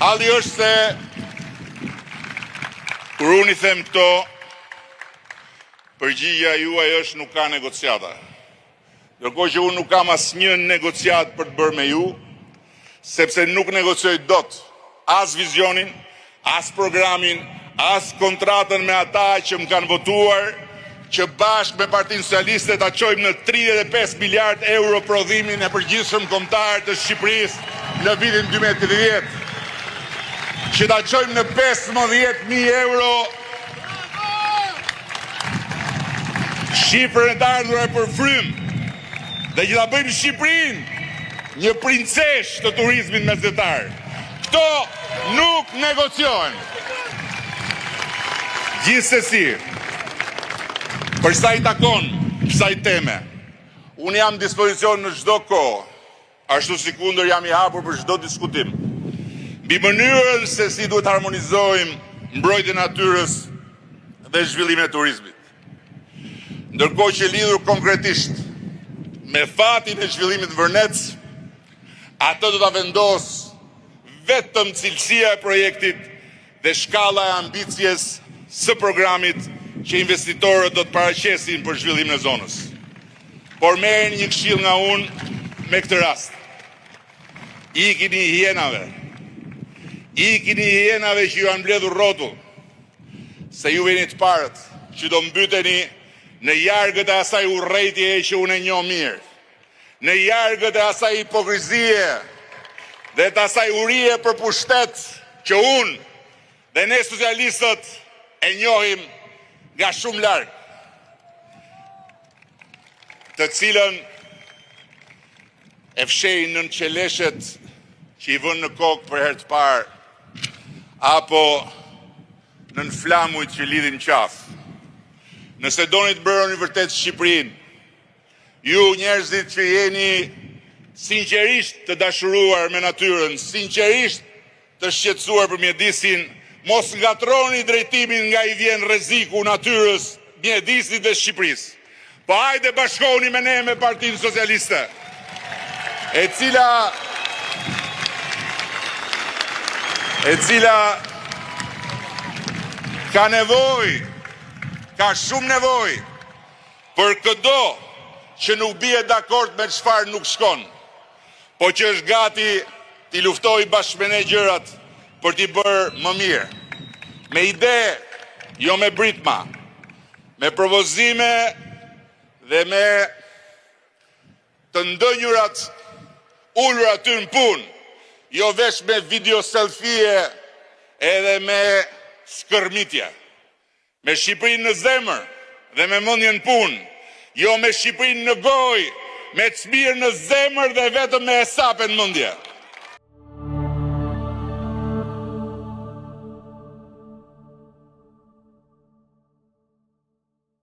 Halli është se kur unë I them këto, përgjigja juaj është nuk ka negociata. Ndërkohë që unë nuk kam asnjë negociat për të bërë me ju, sepse nuk negocioj dot as vizionin, as programin, as kontratën me ata që më kanë votuar, që bashkë me Partinë Socialiste ta çojmë në 35 miliard euro prodhimin e përgjithshëm kombëtar të Shqipërisë në vitin 2030. Që ta çojmë në 15.000 euro shifrën e të ardhurë për frym dhe që ta bëjmë Shqipërinë një princesh të turizmit mesdhetar. Këto nuk negociohen. Gjithsesi, për sa I takon kësaj teme, unë jam në dispozicion në çdo kohë, ashtu si kundër jam I hapur për çdo diskutim. Mbi mënyrën se si duhet harmonizojmë mbrojtjen e natyrës dhe zhvillimin e turizmit. Ndërkohë që lidhur konkretisht me fatin e zhvillimit vërnec, atë do ta vendos vetëm cilësia e projektit dhe shkalla e ambicjes së programit që investitorët do të paraqesin për zhvillimin e zonës. Por merrni një këshill nga unë me këtë rast. Ikini hienave. Ikini hienave që ju janë mbledhur rrotull, se ju vini të parët që do mbyteni në jargët e asaj urrejtje që unë e njoh mirë, në jargët e asaj hipokrizie dhe të asaj urie për pushtet që unë dhe ne socialistët e njohim nga shumë larg, të cilën e fshejnë nën qeleshet që I vënë në kokë për herë të parë, apo nën flamujt që lidhin qafë. Nëse doni të bëroni vërtet Shqipërinë, ju njerëzit që jeni sinqerisht të dashuruar me natyrën, sinqerisht të shqetësuar për mjedisin, mos ngatroni drejtimin nga I vjen rreziku natyrës, mjedisit dhe Shqipërisë. Po hajde bashkohuni me ne me Partinë Socialiste, e cila ka nevojë, ka shumë nevojë për këdo që nuk bie dakord me çfarë nuk shkon, po që është gati t'i luftoj bashkë me ne gjërat për t'i bërë më mirë. Me ide, jo me britma, me propozime dhe me të ndënjurat ullur aty në punë, jo vesh me video selfie edhe me skërmitja. Me Shqipërinë në zemër dhe me mendjen në punë, jo me Shqipërinë në gojë, me çmirë në zemër dhe vetëm me hesape në mendje.